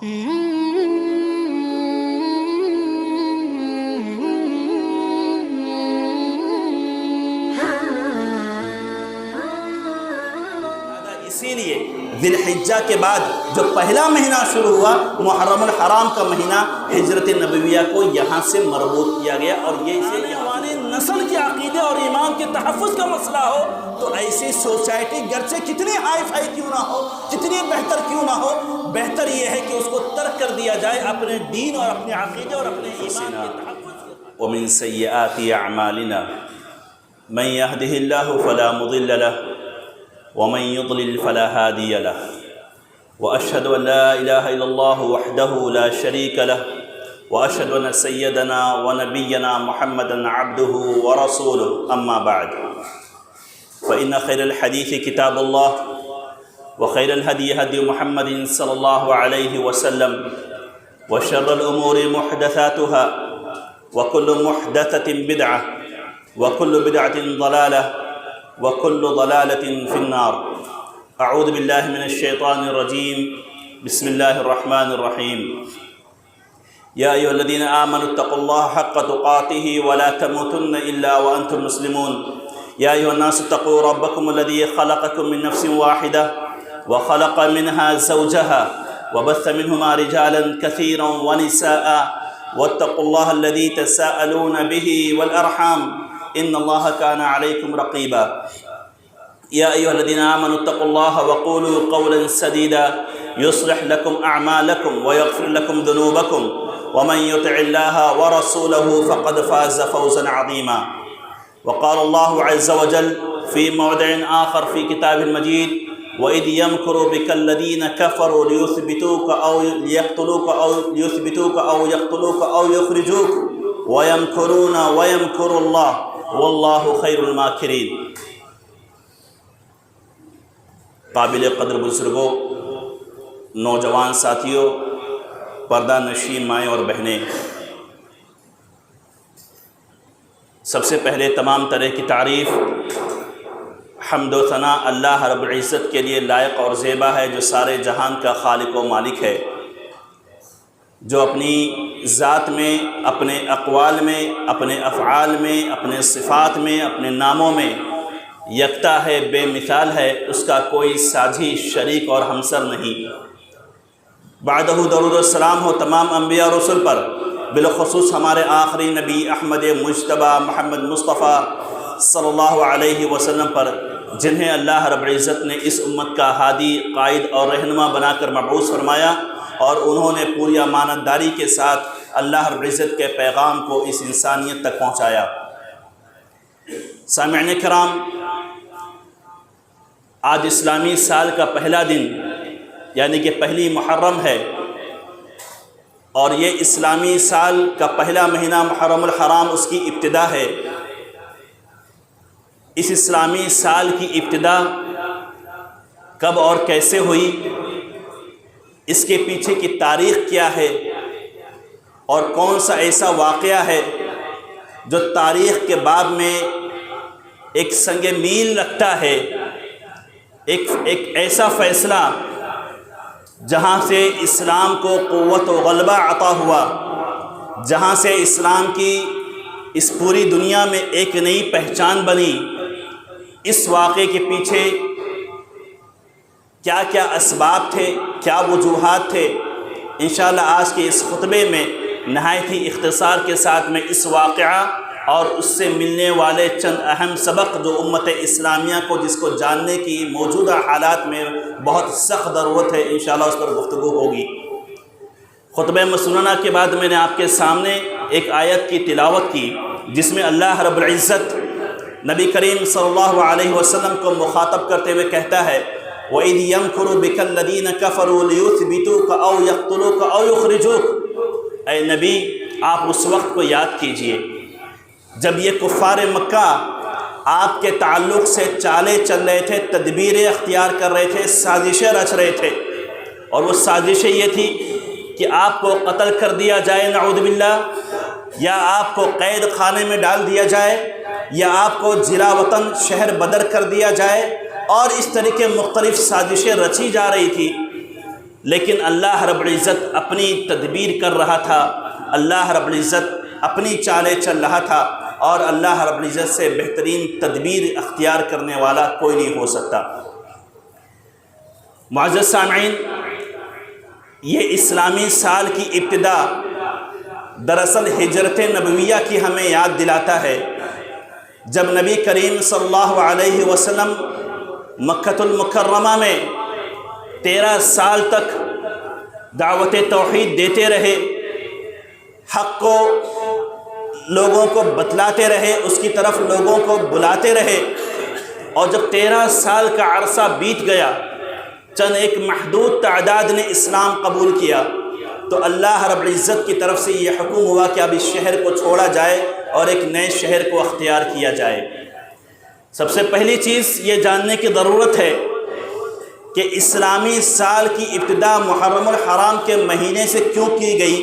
اسی لیے ذی الحجہ کے بعد جو پہلا مہینہ شروع ہوا محرم الحرام کا مہینہ ہجرت نبویہ کو یہاں سے مربوط کیا گیا، اور یہ اسے نسل کے عقیدے اور ایمان کے تحفظ کا مسئلہ ہو تو ایسی سوسائٹی گرچہ کتنی ہائی فائی کیوں نہ ہو، کتنی بہتر کیوں نہ ہو، بہتر یہ ہے کہ اس کو ترک کر دیا جائے اپنے دین اور اپنے عقیدے اور اپنے ایمان کے تحفظ۔ ومن سیئات اعمالنا من يهده الله فلا مضل له ومن يضلل فلا هادي له وأشهد أن لا إله إلا الله وحده لا شريك له وأشهد أن سيدنا ونبينا محمدا عبده ورسوله أما بعد فإن خير الحديث كتاب الله وخير الهدي هدي محمد صلى الله عليه وسلم وشر الأمور محدثاتها وكل محدثة بدعة وكل بدعة ضلالة وكل ضلالة في النار۔ اعوذ باللہ من الشیطان الرجیم، بسم اللہ الرحمن الرحیم۔ یا ایھا الذین آمنوا اتقوا اللہ حق تقاتہ ولا تموتن الا وانتم مسلمون۔ یا ایھا الناس اتقوا ربکم الذی خلقکم من نفس واحدہ وخلق منها زوجها وبث منهما رجالا كثيرا ونساء واتقوا الله الذي تساءلون به والأرحام إن الله كان عليكم رقيبا۔ يا أيها الذين آمنوا اتقوا الله وقولوا قولا سديدا يصلح لكم أعمالكم ويغفر لكم ذنوبكم ومن يطع الله ورسوله فقد فاز فوزا عظيما۔ وقال الله عز وجل في موضع آخر في كتاب المجيد وإذ يمكر بك الذين كفروا ليثبتوك أو ليثبتوك أو يقتلوك أو يخرجوك ويمكرون ويمكر الله واللہ خیر الماکرین۔ قابل قدر بزرگوں، نوجوان ساتھیوں، پردہ نشین مائیں اور بہنیں، سب سے پہلے تمام طرح کی تعریف، حمد و ثنا اللہ رب العزت کے لیے لائق اور زیبا ہے، جو سارے جہان کا خالق و مالک ہے، جو اپنی ذات میں، اپنے اقوال میں، اپنے افعال میں، اپنے صفات میں، اپنے ناموں میں یکتا ہے، بے مثال ہے، اس کا کوئی ساجھی، شریک اور ہمسر نہیں۔ بعدہ درود السلام ہو تمام انبیاء اور رسل پر، بالخصوص ہمارے آخری نبی احمد مجتبیٰ محمد مصطفیٰ صلی اللہ علیہ وسلم پر، جنہیں اللہ رب العزت نے اس امت کا ہادی، قائد اور رہنما بنا کر مبعوث فرمایا، اور انہوں نے پوری امانتداری کے ساتھ اللہ رب العزت کے پیغام کو اس انسانیت تک پہنچایا۔ سامعین کرام، آج اسلامی سال کا پہلا دن یعنی کہ پہلی محرم ہے، اور یہ اسلامی سال کا پہلا مہینہ محرم الحرام اس کی ابتدا ہے۔ اس اسلامی سال کی ابتدا کب اور کیسے ہوئی، اس کے پیچھے کی تاریخ کیا ہے، اور کون سا ایسا واقعہ ہے جو تاریخ کے باب میں ایک سنگ میل رکھتا ہے، ایک ایسا فیصلہ جہاں سے اسلام کو قوت و غلبہ عطا ہوا، جہاں سے اسلام کی اس پوری دنیا میں ایک نئی پہچان بنی۔ اس واقعے کے پیچھے کیا کیا اسباب تھے، کیا وجوہات تھے، انشاءاللہ آج کے اس خطبے میں نہایت ہی اختصار کے ساتھ میں اس واقعہ اور اس سے ملنے والے چند اہم سبق جو امت اسلامیہ کو جس کو جاننے کی موجودہ حالات میں بہت سخت ضرورت ہے، انشاءاللہ اس پر گفتگو ہوگی۔ خطبہ مسنونہ کے بعد میں نے آپ کے سامنے ایک آیت کی تلاوت کی، جس میں اللہ رب العزت نبی کریم صلی اللہ علیہ وسلم کو مخاطب کرتے ہوئے کہتا ہے وَإِذْ يَمْكُرُ بِكَ الَّذِينَ كَفَرُوا لِيُثْبِتُوكَ أَوْ يَقْتُلُوكَ أَوْ يُخْرِجُوكَ۔ اے نبی، آپ اس وقت کو یاد کیجئے جب یہ کفار مکہ آپ کے تعلق سے چالیں چل رہے تھے، تدبیریں اختیار کر رہے تھے، سازشیں رچ رہے تھے، اور وہ سازشیں یہ تھی کہ آپ کو قتل کر دیا جائے نعوذ باللہ، یا آپ کو قید خانے میں ڈال دیا جائے، یا آپ کو جلا وطن شہر بدر کر دیا جائے، اور اس طرح کے مختلف سازشیں رچی جا رہی تھی۔ لیکن اللہ رب العزت اپنی تدبیر کر رہا تھا، اللہ رب العزت اپنی چالیں چل رہا تھا، اور اللہ رب العزت سے بہترین تدبیر اختیار کرنے والا کوئی نہیں ہو سکتا۔ معزز سامعین، یہ اسلامی سال کی ابتدا دراصل ہجرت نبویہ کی ہمیں یاد دلاتا ہے، جب نبی کریم صلی اللہ علیہ وسلم مکۃ المکرمہ میں 13 سال تک دعوت توحید دیتے رہے، حق کو لوگوں کو بتلاتے رہے، اس کی طرف لوگوں کو بلاتے رہے، اور جب 13 سال کا عرصہ بیت گیا، چند ایک محدود تعداد نے اسلام قبول کیا، تو اللہ رب العزت کی طرف سے یہ حکم ہوا کہ اب اس شہر کو چھوڑا جائے اور ایک نئے شہر کو اختیار کیا جائے۔ سب سے پہلی چیز یہ جاننے کی ضرورت ہے کہ اسلامی سال کی ابتدا محرم الحرام کے مہینے سے کیوں کی گئی،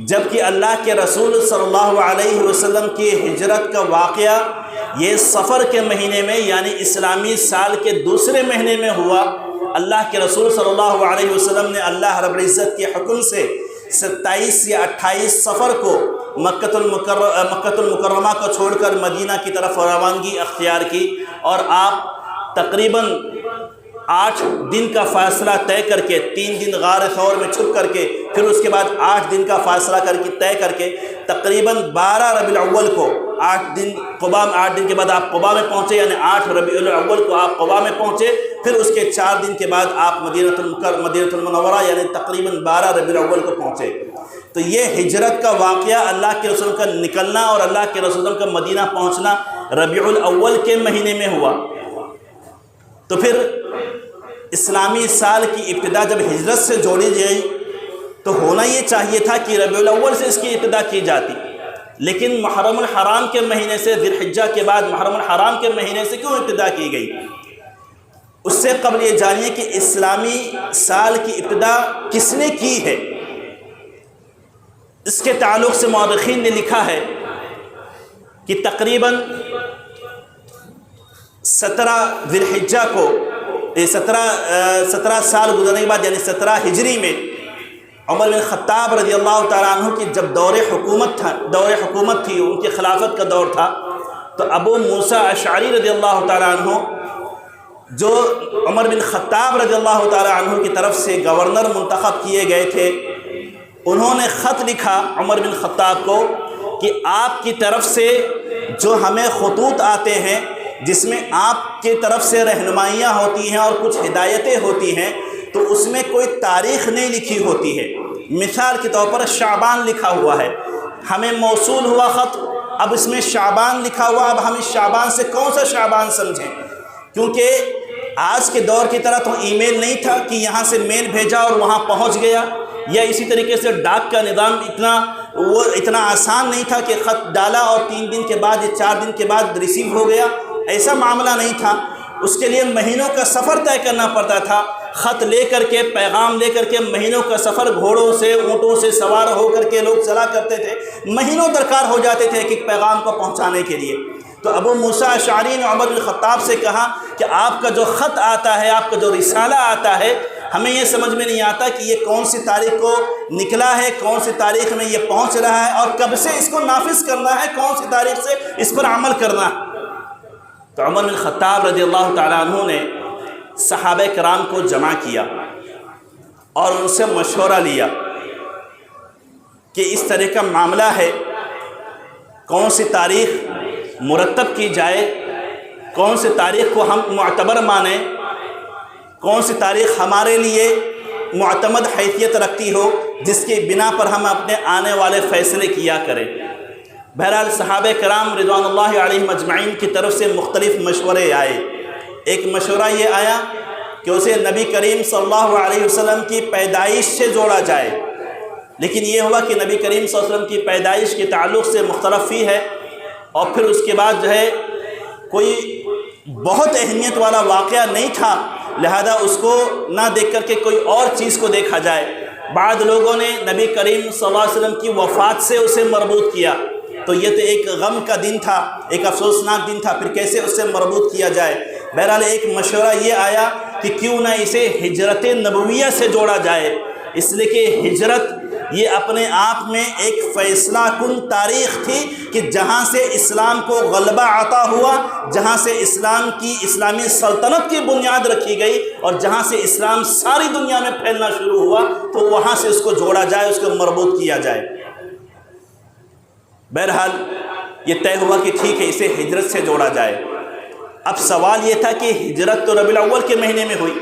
جبکہ اللہ کے رسول صلی اللہ علیہ وسلم کی ہجرت کا واقعہ یہ صفر کے مہینے میں یعنی اسلامی سال کے دوسرے مہینے میں ہوا۔ اللہ کے رسول صلی اللہ علیہ وسلم نے اللہ رب العزت کے حکم سے 27 یا 28 صفر کو مکۃ المکرمہ کو چھوڑ کر مدینہ کی طرف روانگی اختیار کی، اور آپ تقریباً 8 دن کا فاصلہ طے کر کے، 3 دن غار ثور میں چھپ کر کے، پھر اس کے بعد 8 دن کا فاصلہ طے کر کے تقریباً 12 ربیع الاول کو 8 دن کے بعد آپ قباء میں پہنچے، یعنی 8 ربیع الاول کو آپ قباء میں پہنچے، پھر اس کے 4 دن کے بعد آپ مدینہ المنورہ یعنی تقریباً 12 ربیع الاول کو پہنچے۔ تو یہ ہجرت کا واقعہ، اللہ کے رسول کا نکلنا اور اللہ کے رسول کا مدینہ پہنچنا ربیع الاول کے مہینے میں ہوا۔ تو پھر اسلامی سال کی ابتدا جب ہجرت سے جوڑی گئی تو ہونا یہ چاہیے تھا کہ ربیع الاول سے اس کی ابتدا کی جاتی، لیکن محرم الحرام کے مہینے سے، ذی الحجہ کے بعد محرم الحرام کے مہینے سے کیوں ابتدا کی گئی؟ اس سے قبل یہ جانیے کہ اسلامی سال کی ابتدا کس نے کی ہے۔ اس کے تعلق سے مورخین نے لکھا ہے کہ تقریباً 17 ذی الحجہ کو 17 سال گزرنے کے بعد یعنی 17 ہجری میں عمر بن خطاب رضی اللہ تعالیٰ عنہ کی جب دور حکومت تھی، ان کی خلافت کا دور تھا، تو ابو موسیٰ اشعری رضی اللہ تعالیٰ عنہ جو عمر بن خطاب رضی اللہ تعالیٰ عنہ کی طرف سے گورنر منتخب کیے گئے تھے، انہوں نے خط لکھا عمر بن خطاب کو کہ آپ کی طرف سے جو ہمیں خطوط آتے ہیں جس میں آپ کی طرف سے رہنمائیاں ہوتی ہیں اور کچھ ہدایتیں ہوتی ہیں، تو اس میں کوئی تاریخ نہیں لکھی ہوتی ہے۔ مثال کے طور پر شعبان لکھا ہوا ہے، ہمیں موصول ہوا خط، اب اس میں شعبان لکھا ہوا، اب ہم اس شعبان سے کون سا شعبان سمجھیں؟ کیونکہ آج کے دور کی طرح تو ای میل نہیں تھا کہ یہاں سے میل بھیجا اور وہاں پہنچ گیا، یا اسی طریقے سے ڈاک کا نظام اتنا آسان نہیں تھا کہ خط ڈالا اور 3 دن کے بعد یا 4 دن کے بعد ریسیو ہو گیا، ایسا معاملہ نہیں تھا۔ اس کے لیے مہینوں کا سفر طے کرنا پڑتا تھا، خط لے کر کے، پیغام لے کر کے مہینوں کا سفر گھوڑوں سے، اونٹوں سے سوار ہو کر کے لوگ چلا کرتے تھے، مہینوں درکار ہو جاتے تھے ایک پیغام کو پہنچانے کے لیے۔ تو ابو موسیٰ اشعری نے عمر بن خطاب سے کہا کہ آپ کا جو خط آتا ہے، آپ کا جو رسالہ آتا ہے، ہمیں یہ سمجھ میں نہیں آتا کہ یہ کون سی تاریخ کو نکلا ہے، کون سی تاریخ میں یہ پہنچ رہا ہے، اور کب سے اس کو نافذ کرنا ہے، کون سی تاریخ سے اس پر عمل کرنا ہے۔ تو عمر بن خطاب رضی اللہ تعالیٰ عنہ نے صحابہ کرام کو جمع کیا اور ان سے مشورہ لیا کہ اس طرح کا معاملہ ہے، کون سی تاریخ مرتب کی جائے، کون سی تاریخ کو ہم معتبر مانیں، کون سی تاریخ ہمارے لیے معتمد حیثیت رکھتی ہو، جس کی بنا پر ہم اپنے آنے والے فیصلے کیا کریں۔ بہرحال صحابہ کرام رضوان اللہ علیہم اجمعین کی طرف سے مختلف مشورے آئے۔ ایک مشورہ یہ آیا کہ اسے نبی کریم صلی اللہ علیہ وسلم کی پیدائش سے جوڑا جائے، لیکن یہ ہوا کہ نبی کریم صلی اللہ علیہ وسلم کی پیدائش کے تعلق سے مختلف ہی ہے، اور پھر اس کے بعد جو ہے کوئی بہت اہمیت والا واقعہ نہیں تھا، لہذا اس کو نہ دیکھ کر کے کوئی اور چیز کو دیکھا جائے۔ بعض لوگوں نے نبی کریم صلی اللہ علیہ وسلم کی وفات سے اسے مربوط کیا، تو یہ تو ایک غم کا دن تھا، ایک افسوسناک دن تھا، پھر کیسے اس سے مربوط کیا جائے۔ بہرحال ایک مشورہ یہ آیا کہ کیوں نہ اسے ہجرت نبویہ سے جوڑا جائے، اس لیے کہ ہجرت یہ اپنے آپ میں ایک فیصلہ کن تاریخ تھی کہ جہاں سے اسلام کو غلبہ عطا ہوا، جہاں سے اسلامی سلطنت کی بنیاد رکھی گئی، اور جہاں سے اسلام ساری دنیا میں پھیلنا شروع ہوا، تو وہاں سے اس کو جوڑا جائے، اس کو مربوط کیا جائے۔ بہرحال یہ طے ہوا کہ ٹھیک ہے، اسے ہجرت سے جوڑا جائے۔ اب سوال یہ تھا کہ ہجرت تو ربیع الاول کے مہینے میں ہوئی،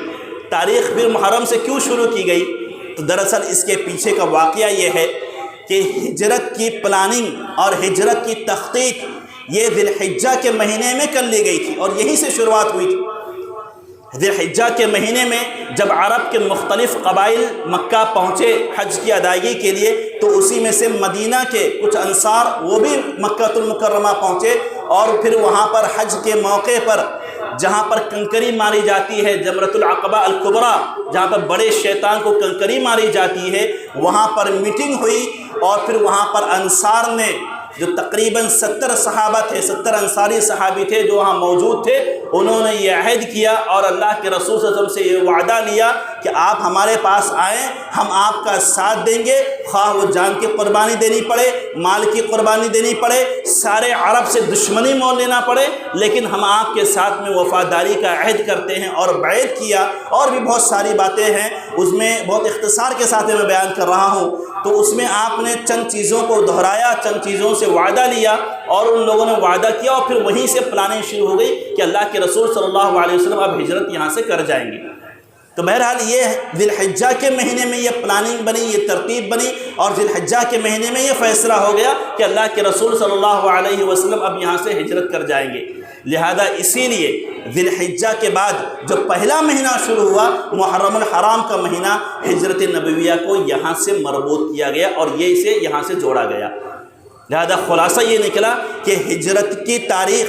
تاریخ بھی محرم سے کیوں شروع کی گئی؟ تو دراصل اس کے پیچھے کا واقعہ یہ ہے کہ ہجرت کی پلاننگ اور ہجرت کی تخطیط یہ ذی الحجہ کے مہینے میں کر لی گئی تھی، اور یہیں سے شروعات ہوئی تھی۔ ذی الحجہ کے مہینے میں جب عرب کے مختلف قبائل مکہ پہنچے حج کی ادائیگی کے لیے، تو اسی میں سے مدینہ کے کچھ انصار وہ بھی مکہ المکرمہ پہنچے، اور پھر وہاں پر حج کے موقع پر جہاں پر کنکری ماری جاتی ہے، جمرۃ العقبہ الکبریٰ، جہاں پر بڑے شیطان کو کنکری ماری جاتی ہے، وہاں پر میٹنگ ہوئی، اور پھر وہاں پر انصار نے جو تقریباً 70 صحابہ تھے، 70 انصاری صحابی تھے جو وہاں موجود تھے، انہوں نے یہ عہد کیا اور اللہ کے رسول صلی اللہ علیہ وسلم سے یہ وعدہ لیا کہ آپ ہمارے پاس آئیں، ہم آپ کا ساتھ دیں گے، خواہ وہ جان کی قربانی دینی پڑے، مال کی قربانی دینی پڑے، سارے عرب سے دشمنی مول لینا پڑے، لیکن ہم آپ کے ساتھ میں وفاداری کا عہد کرتے ہیں، اور بیعت کیا۔ اور بھی بہت ساری باتیں ہیں، اس میں بہت اختصار کے ساتھ میں بیان کر رہا ہوں، تو اس میں آپ نے چند چیزوں کو دہرایا، چند چیزوں سے وعدہ لیا، اور ان لوگوں نے وعدہ کیا، اور پھر وہیں سے پلاننگ شروع ہو گئی کہ اللہ کے رسول صلی اللہ علیہ وسلم اب ہجرت یہاں سے کر جائیں گے۔ تو بہرحال یہ ذی الحجہ کے مہینے میں یہ پلاننگ بنی، یہ ترتیب بنی، اور ذی الحجہ کے مہینے میں یہ فیصلہ ہو گیا کہ اللہ کے رسول صلی اللہ علیہ وسلم اب یہاں سے ہجرت کر جائیں گے۔ لہذا اسی لیے ذی الحجہ کے بعد جو پہلا مہینہ شروع ہوا، محرم الحرام کا مہینہ، ہجرت نبویہ کو یہاں سے مربوط کیا گیا، اور یہ اسے یہاں سے جوڑا گیا۔ لہذا خلاصہ یہ نکلا کہ ہجرت کی تاریخ،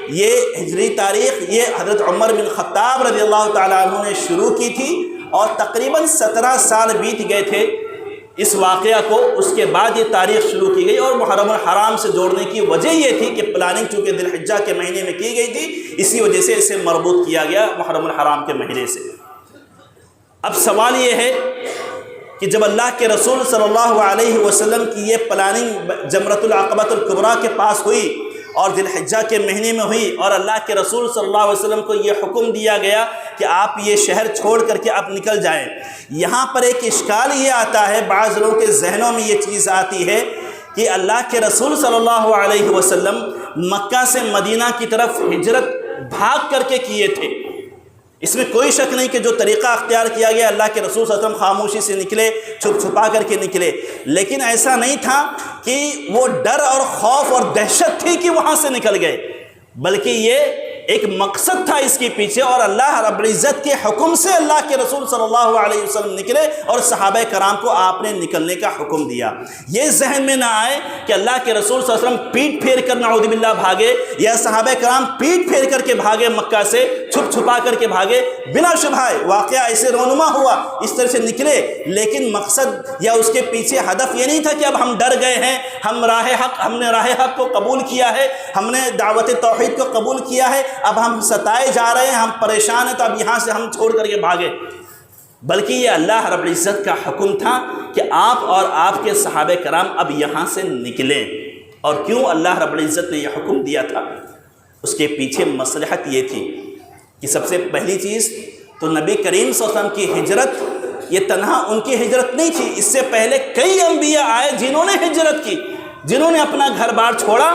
یہ ہجری تاریخ، یہ حضرت عمر بن خطاب رضی اللہ تعالیٰ عنہ نے شروع کی تھی، اور تقریباً 17 سال بیت گئے تھے اس واقعہ کو، اس کے بعد یہ تاریخ شروع کی گئی، اور محرم الحرام سے جوڑنے کی وجہ یہ تھی کہ پلاننگ چونکہ ذی الحجہ کے مہینے میں کی گئی تھی، اسی وجہ سے اسے مربوط کیا گیا محرم الحرام کے مہینے سے۔ اب سوال یہ ہے کہ جب اللہ کے رسول صلی اللہ علیہ وسلم کی یہ پلاننگ جمرۃ العقبہ الکبریٰ کے پاس ہوئی اور ذی الحجہ کے مہینے میں ہوئی، اور اللہ کے رسول صلی اللہ علیہ وسلم کو یہ حکم دیا گیا کہ آپ یہ شہر چھوڑ کر کے آپ نکل جائیں، یہاں پر ایک اشکال یہ آتا ہے، بعض لوگوں کے ذہنوں میں یہ چیز آتی ہے کہ اللہ کے رسول صلی اللہ علیہ وسلم مکہ سے مدینہ کی طرف ہجرت بھاگ کر کے کیے تھے۔ اس میں کوئی شک نہیں کہ جو طریقہ اختیار کیا گیا، اللہ کے رسول صلی اللہ علیہ وسلم خاموشی سے نکلے، چھپ چھپا کر کے نکلے، لیکن ایسا نہیں تھا کہ وہ ڈر اور خوف اور دہشت تھی کہ وہاں سے نکل گئے، بلکہ یہ ایک مقصد تھا اس کے پیچھے، اور اللہ رب العزت کے حکم سے اللہ کے رسول صلی اللہ علیہ وسلم نکلے، اور صحابہ کرام کو آپ نے نکلنے کا حکم دیا۔ یہ ذہن میں نہ آئے کہ اللہ کے رسول صلی اللہ علیہ وسلم پیٹ پھیر کر نعوذ باللہ بھاگے، یا صحابہ کرام پیٹ پھیر کر کے بھاگے مکہ سے، چھپ چھپا کر کے بھاگے۔ بلا شبہ واقعہ ایسے رونما ہوا، اس طرح سے نکلے، لیکن مقصد یا اس کے پیچھے ہدف یہ نہیں تھا کہ اب ہم ڈر گئے ہیں، ہم نے راہ حق کو قبول کیا ہے، ہم نے دعوت توحید کو قبول کیا ہے، اب ہم ستائے جا رہے ہیں، ہم پریشان ہیں، تو اب یہاں سے ہم چھوڑ کر کے بھاگے، بلکہ یہ اللہ رب العزت کا حکم تھا کہ آپ اور آپ کے صحابہ کرام اب یہاں سے نکلیں۔ اور کیوں اللہ رب العزت نے یہ حکم دیا تھا؟ اس کے پیچھے مصلحت یہ تھی کہ سب سے پہلی چیز تو نبی کریم صلی اللہ علیہ وسلم کی ہجرت یہ تنہا ان کی ہجرت نہیں تھی، اس سے پہلے کئی انبیاء آئے جنہوں نے ہجرت کی، جنہوں نے اپنا گھر بار چھوڑا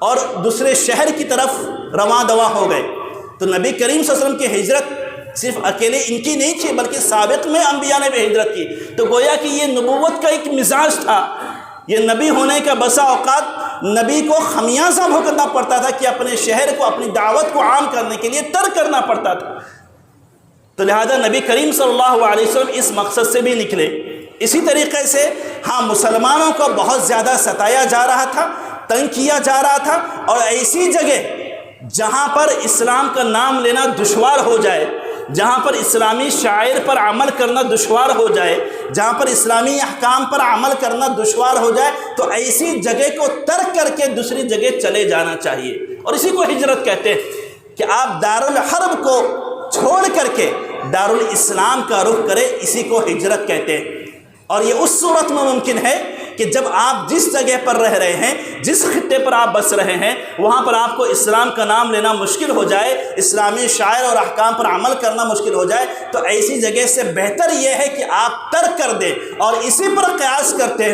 اور دوسرے شہر کی طرف رواں دواں ہو گئے۔ تو نبی کریم صلی اللہ علیہ وسلم کی ہجرت صرف اکیلے ان کی نہیں تھی، بلکہ سابق میں انبیاء نے بھی ہجرت کی۔ تو گویا کہ یہ نبوت کا ایک مزاج تھا، یہ نبی ہونے کا بسا اوقات نبی کو خمیازہ بھگتنا پڑتا تھا کہ اپنے شہر کو، اپنی دعوت کو عام کرنے کے لیے ترک کرنا پڑتا تھا۔ تو لہذا نبی کریم صلی اللہ علیہ وسلم اس مقصد سے بھی نکلے۔ اسی طریقے سے مسلمانوں کو بہت زیادہ ستایا جا رہا تھا، تنگ کیا جا رہا تھا، اور ایسی جگہ جہاں پر اسلام کا نام لینا دشوار ہو جائے، جہاں پر اسلامی شعائر پر عمل کرنا دشوار ہو جائے، جہاں پر اسلامی احکام پر عمل کرنا دشوار ہو جائے، تو ایسی جگہ کو ترک کر کے دوسری جگہ چلے جانا چاہیے، اور اسی کو ہجرت کہتے ہیں کہ آپ دارالحرب کو چھوڑ کر کے دارالاسلام کا رخ کرے، اسی کو ہجرت کہتے ہیں۔ اور یہ اس صورت میں ممکن ہے کہ جب آپ جس جگہ پر رہ رہے ہیں، جس خطے پر آپ بس رہے ہیں، وہاں پر آپ کو اسلام کا نام لینا مشکل ہو جائے، اسلامی شعائر اور احکام پر عمل کرنا مشکل ہو جائے، تو ایسی جگہ سے بہتر یہ ہے کہ آپ ترک کر دیں۔ اور اسی پر قیاس کرتے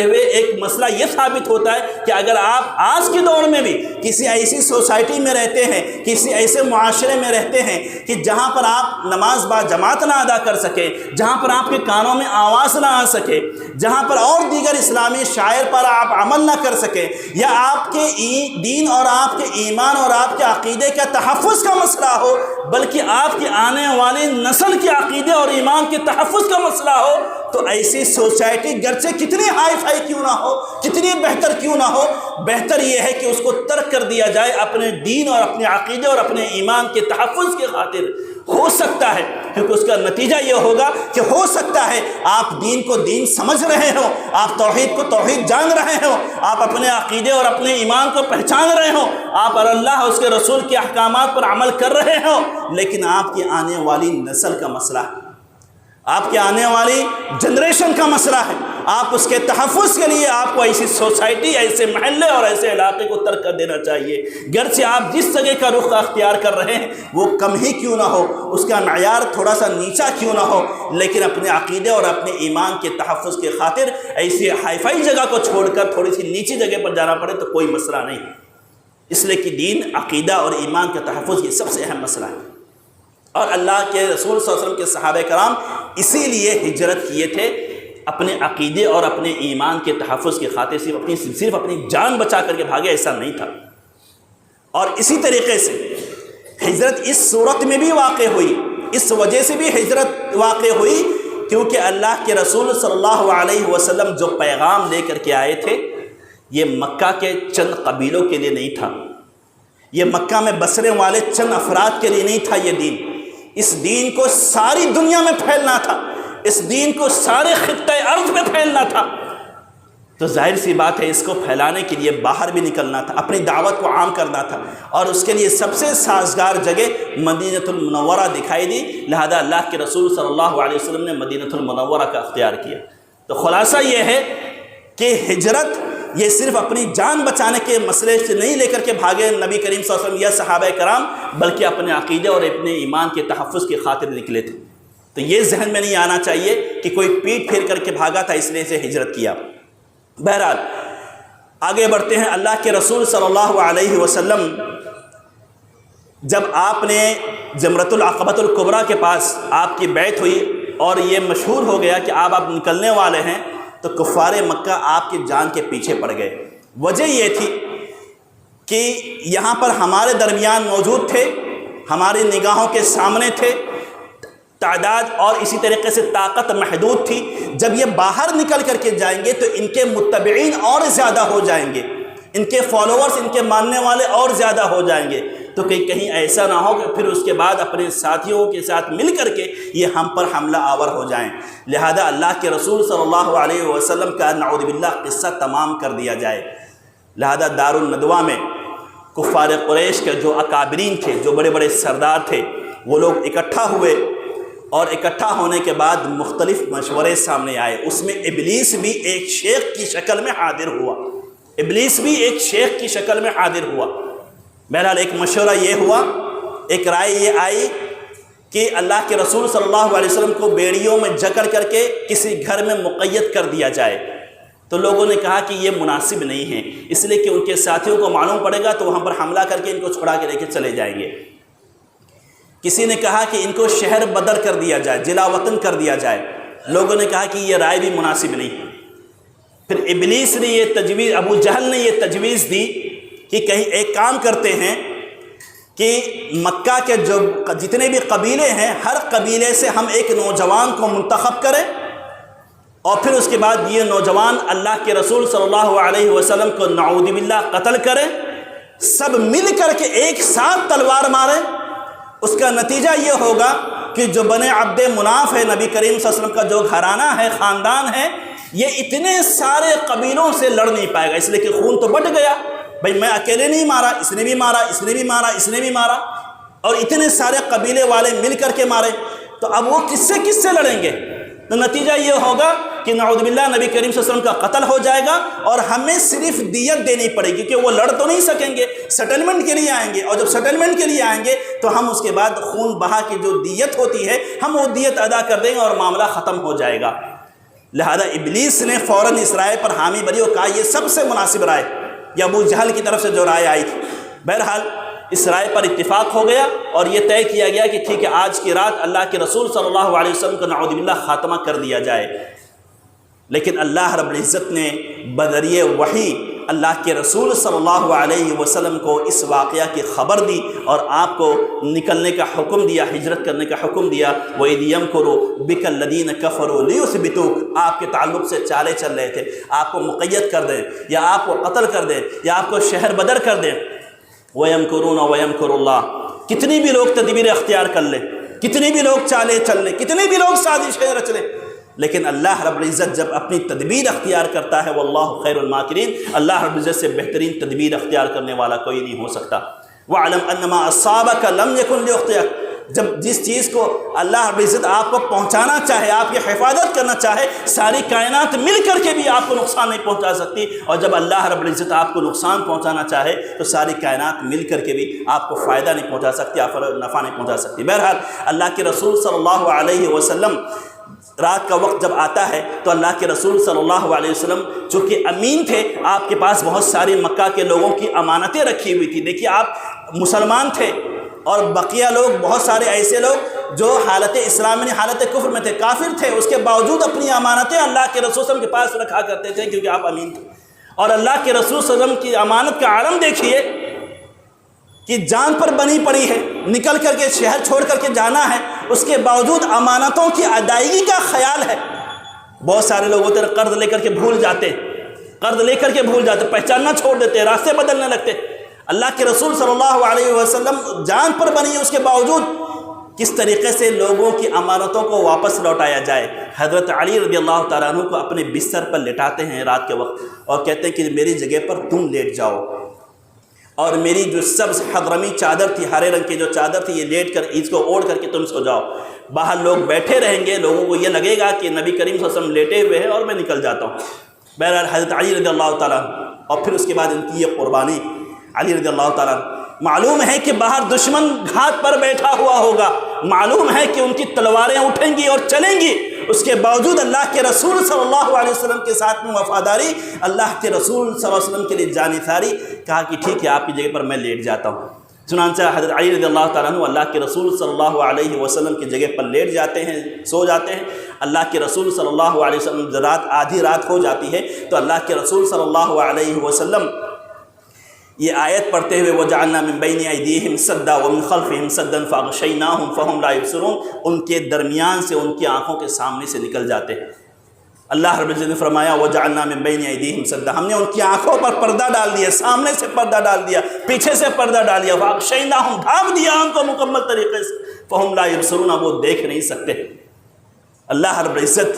ہوئے ایک مسئلہ یہ ثابت ہوتا ہے کہ اگر آپ آج کے دور میں بھی کسی ایسی سوسائٹی میں رہتے ہیں، کسی ایسے معاشرے میں رہتے ہیں کہ جہاں پر آپ نماز با جماعت نہ ادا کر سکیں، جہاں پر آپ کے کانوں میں آواز نہ آ سکے، جہاں پر اور دیگر اسلامی شاعر پر آپ عمل نہ کر سکیں، یا آپ کے دین اور آپ کے ایمان اور آپ کے عقیدے کا تحفظ کا مسئلہ ہو، بلکہ آپ کی آنے والی نسل کے عقیدے اور ایمان کے تحفظ کا مسئلہ ہو، تو ایسی سوسائٹی گرچہ کتنی ہائی فائی کیوں نہ ہو، کتنی بہتر کیوں نہ ہو، بہتر یہ ہے کہ اس کو ترک کر دیا جائے اپنے دین اور اپنے عقیدے اور اپنے ایمان کے تحفظ کی خاطر۔ ہو سکتا ہے، کیونکہ اس کا نتیجہ یہ ہوگا کہ ہو سکتا ہے آپ دین کو دین سمجھ رہے ہو، آپ توحید کو توحید جان رہے ہو، آپ اپنے عقیدے اور اپنے ایمان کو پہچان رہے ہو، آپ اور اللہ اور اس کے رسول کے احکامات پر عمل کر رہے ہو، لیکن آپ کی آنے والی نسل کا مسئلہ ہے، آپ کے آنے والی جنریشن کا مسئلہ ہے۔ آپ اس کے تحفظ کے لیے آپ کو ایسی سوسائٹی، ایسے محلے اور ایسے علاقے کو ترک کر دینا چاہیے، گرچہ آپ جس جگہ کا رخ اختیار کر رہے ہیں وہ کم ہی کیوں نہ ہو، اس کا معیار تھوڑا سا نیچا کیوں نہ ہو، لیکن اپنے عقیدے اور اپنے ایمان کے تحفظ کے خاطر ایسی ہائی فائی جگہ کو چھوڑ کر تھوڑی سی نیچی جگہ پر جانا پڑے تو کوئی مسئلہ نہیں، اس لیے کہ دین، عقیدہ اور ایمان کا تحفظ یہ سب سے اہم مسئلہ ہے۔ اور اللہ کے رسول صلی اللہ علیہ وسلم کے صحابہ کرام اسی لیے ہجرت کیے تھے، اپنے عقیدے اور اپنے ایمان کے تحفظ کی خاطر، صرف اپنی جان بچا کر کے بھاگے، ایسا نہیں تھا۔ اور اسی طریقے سے ہجرت اس صورت میں بھی واقع ہوئی، اس وجہ سے بھی ہجرت واقع ہوئی کیونکہ اللہ کے رسول صلی اللہ علیہ وسلم جو پیغام لے کر کے آئے تھے، یہ مکہ کے چند قبیلوں کے لیے نہیں تھا، یہ مکہ میں بسنے والے چند افراد کے لیے نہیں تھا، یہ دین، اس دین کو ساری دنیا میں پھیلنا تھا، اس دین کو سارے خطہ ارض میں پھیلنا تھا، تو ظاہر سی بات ہے اس کو پھیلانے کے لیے باہر بھی نکلنا تھا، اپنی دعوت کو عام کرنا تھا، اور اس کے لیے سب سے سازگار جگہ مدینۃ المنورہ دکھائی دی، لہذا اللہ کے رسول صلی اللہ علیہ وسلم نے مدینۃ المنورہ کا اختیار کیا۔ تو خلاصہ یہ ہے کہ ہجرت یہ صرف اپنی جان بچانے کے مسئلے سے نہیں لے کر کے بھاگے نبی کریم صلی اللہ علیہ وسلم یا صحابہ کرام، بلکہ اپنے عقیدے اور اپنے ایمان کے تحفظ کی خاطر نکلے تھے۔ تو یہ ذہن میں نہیں آنا چاہیے کہ کوئی پیٹ پھیر کر کے بھاگا تھا اس لیے سے ہجرت کیا۔ بہرحال آگے بڑھتے ہیں۔ اللہ کے رسول صلی اللہ علیہ وسلم جب آپ نے جمرۃ العقبۃ الکبریٰ کے پاس آپ کی بیعت ہوئی اور یہ مشہور ہو گیا کہ آپ نکلنے والے ہیں، تو کفار مکہ آپ کی جان کے پیچھے پڑ گئے۔ وجہ یہ تھی کہ یہاں پر ہمارے درمیان موجود تھے، ہماری نگاہوں کے سامنے تھے، تعداد اور اسی طریقے سے طاقت محدود تھی، جب یہ باہر نکل کر کے جائیں گے تو ان کے متبعین اور زیادہ ہو جائیں گے، ان کے فالوورز، ان کے ماننے والے اور زیادہ ہو جائیں گے، تو کہیں ایسا نہ ہو کہ پھر اس کے بعد اپنے ساتھیوں کے ساتھ مل کر کے یہ ہم پر حملہ آور ہو جائیں، لہذا اللہ کے رسول صلی اللہ علیہ وسلم کا نعوذ باللہ قصہ تمام کر دیا جائے۔ لہذا دار الندوہ میں کفار قریش کے جو اکابرین تھے، جو بڑے بڑے سردار تھے، وہ لوگ اکٹھا ہوئے، اور اکٹھا ہونے کے بعد مختلف مشورے سامنے آئے۔ اس میں ابلیس بھی ایک شیخ کی شکل میں حاضر ہوا، ابلیس بھی ایک شیخ کی شکل میں حاضر ہوا۔ بہرحال ایک مشورہ یہ ہوا، ایک رائے یہ آئی کہ اللہ کے رسول صلی اللہ علیہ وسلم کو بیڑیوں میں جکڑ کر کے کسی گھر میں مقید کر دیا جائے۔ تو لوگوں نے کہا کہ یہ مناسب نہیں ہے، اس لیے کہ ان کے ساتھیوں کو معلوم پڑے گا تو وہاں پر حملہ کر کے ان کو چھڑا کے لے کے چلے جائیں گے۔ کسی نے کہا کہ ان کو شہر بدر کر دیا جائے، جلا وطن کر دیا جائے۔ لوگوں نے کہا کہ یہ رائے بھی مناسب نہیں۔ پھر ابلیس نے یہ تجویز، ابو جہل نے یہ تجویز دی کہ کہیں ایک کام کرتے ہیں کہ مکہ کے جو جتنے بھی قبیلے ہیں، ہر قبیلے سے ہم ایک نوجوان کو منتخب کریں، اور پھر اس کے بعد یہ نوجوان اللہ کے رسول صلی اللہ علیہ وسلم کو نعوذ باللہ قتل کریں، سب مل کر کے ایک ساتھ تلوار ماریں۔ اس کا نتیجہ یہ ہوگا کہ جو بنی عبد مناف ہے، نبی کریم صلی اللہ علیہ وسلم کا جو گھرانہ ہے، خاندان ہے، یہ اتنے سارے قبیلوں سے لڑ نہیں پائے گا، اس لیے کہ خون تو بٹ گیا، بھائی میں اکیلے نہیں مارا، اس نے بھی مارا، اس نے بھی مارا، اس نے بھی مارا، اور اتنے سارے قبیلے والے مل کر کے مارے، تو اب وہ کس سے لڑیں گے؟ تو نتیجہ یہ ہوگا کہ نعوذ باللہ نبی کریم صلی اللہ علیہ وسلم کا قتل ہو جائے گا، اور ہمیں صرف دیت دینی پڑے گی، کہ وہ لڑ تو نہیں سکیں گے، سیٹلمنٹ کے لیے آئیں گے، اور جب سیٹلمنٹ کے لیے آئیں گے تو ہم اس کے بعد خون بہا کی جو دیت ہوتی ہے ہم وہ دیت ادا کر دیں گے اور معاملہ ختم ہو جائے گا۔ لہذا ابلیس نے فوراً اس رائے پر حامی بھری اور کہا یہ سب سے مناسب رائے، یہ ابو جہل کی طرف سے جو رائے آئی تھی۔ بہرحال اس رائے پر اتفاق ہو گیا اور یہ طے کیا گیا کہ ٹھیک ہے آج کی رات اللہ کے رسول صلی اللہ علیہ وسلم کا نعوذ باللہ خاتمہ کر دیا جائے۔ لیکن اللہ رب العزت نے بذریعہ وحی اللہ کے رسول صلی اللہ علیہ وسلم کو اس واقعہ کی خبر دی اور آپ کو نکلنے کا حکم دیا، ہجرت کرنے کا حکم دیا۔ وَإِذْ يَمْكُرُ بِكَ الَّذِينَ كَفَرُوا لِيُثْبِتُوكَ، آپ کے تعلق سے چالیں چل رہے تھے، آپ کو مقید کر دیں یا آپ کو قتل کر دیں یا آپ کو شہر بدر کر دیں۔ وَيَمْكُرُونَ وَيَمْكُرُ اللَّهُ، کتنی بھی لوگ تدبیر اختیار کر لیں، کتنی بھی لوگ چالیں چل لیں، کتنی بھی لوگ سازشیں رچ لیں، لیکن اللہ رب العزت جب اپنی تدبیر اختیار کرتا ہے واللہ خیر الماکرین، اللہ رب العزت سے بہترین تدبیر اختیار کرنے والا کوئی نہیں ہو سکتا۔ وَعْلَمْ أَنَّمَا أَصَّابَكَ لَمْ يَكُنْ لِيُخْطِئَكَ، جب جس چیز کو اللہ رب العزت آپ کو پہنچانا چاہے، آپ کی حفاظت کرنا چاہے، ساری کائنات مل کر کے بھی آپ کو نقصان نہیں پہنچا سکتی، اور جب اللہ رب العزت آپ کو نقصان پہنچانا چاہے تو ساری کائنات مل کر کے بھی آپ کو فائدہ نہیں پہنچا سکتی، آپ کو نفع نہیں پہنچا سکتی۔ بہرحال اللہ کے رسول صلی اللہ علیہ وسلم رات کا وقت جب آتا ہے تو اللہ کے رسول صلی اللہ علیہ وسلم چونکہ امین تھے، آپ کے پاس بہت ساری مکہ کے لوگوں کی امانتیں رکھی ہوئی تھی۔ دیکھیے آپ مسلمان تھے اور بقیہ لوگ بہت سارے ایسے لوگ جو حالت اسلام میں حالت کفر میں تھے، کافر تھے، اس کے باوجود اپنی امانتیں اللہ کے رسول صلی اللہ علیہ وسلم کے پاس رکھا کرتے تھے کیونکہ آپ امین تھے۔ اور اللہ کے رسول صلی اللہ علیہ وسلم کی امانت کا عالم دیکھیے کہ جان پر بنی پڑی ہے، نکل کر کے شہر چھوڑ کر کے جانا ہے، اس کے باوجود امانتوں کی ادائیگی کا خیال ہے۔ بہت سارے لوگ ہوتے ہیں قرض لے کر کے بھول جاتے، پہچاننا چھوڑ دیتے، راستے بدلنے لگتے۔ اللہ کے رسول صلی اللہ علیہ وسلم جان پر بنی ہے، اس کے باوجود کس طریقے سے لوگوں کی امانتوں کو واپس لوٹایا جائے۔ حضرت علی رضی اللہ تعالیٰ عنہ کو اپنے بستر پر لٹاتے ہیں رات کے وقت اور کہتے ہیں کہ میری جگہ پر تم لیٹ جاؤ، اور میری جو سبز حضرمی چادر تھی، ہرے رنگ کی جو چادر تھی، یہ لیٹ کر اس کو اوڑھ کر کے تم سو جاؤ۔ باہر لوگ بیٹھے رہیں گے، لوگوں کو یہ لگے گا کہ نبی کریم صلی اللہ علیہ وسلم لیٹے ہوئے ہیں اور میں نکل جاتا ہوں۔ بہرحال حضرت علی رضی اللہ تعالیٰ اور پھر اس کے بعد ان کی یہ قربانی علی رضی اللہ تعالیٰ، معلوم ہے کہ باہر دشمن گھات پر بیٹھا ہوا ہوگا، معلوم ہے کہ ان کی تلواریں اٹھیں گی اور چلیں گی، اس کے باوجود اللہ کے رسول صلی اللہ علیہ وسلم کے ساتھ میں وفاداری، اللہ کے رسول صلی اللہ علیہ وسلم کے لیے جانثاری، کہا کہ ٹھیک ہے آپ کی جگہ پر میں لیٹ جاتا ہوں۔ چنانچہ حضرت علی رضی اللہ تعالیٰ عنہ اللہ کے رسول صلی اللہ علیہ وسلم کی جگہ پر لیٹ جاتے ہیں، سو جاتے ہیں۔ اللہ کے رسول صلی اللہ علیہ وسلم رات آدھی رات ہو جاتی ہے تو اللہ کے رسول صلی اللہ علیہ وسلم یہ آیت پڑھتے ہوئے وَجَعَلْنَا مِن بَيْنِ أَيْدِيهِمْ سَدًّا وَمِن خَلْفِهِمْ سَدًّا فَأَغْشَيْنَاهُمْ فَهُمْ لَا يُبْصِرُونَ، ان کے درمیان سے، ان کی آنکھوں کے سامنے سے نکل جاتے ہیں۔ اللہ رب العزت نے فرمایا وَجَعَلْنَا مِن بَيْنِ أَيْدِيهِمْ سَدًّا، ہم نے ان کی آنکھوں پر پردہ ڈال دیا، سامنے سے پردہ ڈال دیا، پیچھے سے پردہ ڈال دیا، فَأَغْشَيْنَاهُمْ ڈھانپ دیا ان کو مکمل طریقے سے، فَهُمْ لَا يُبْصِرُونَ، وہ دیکھ نہیں سکتے۔ اللہ رب العزت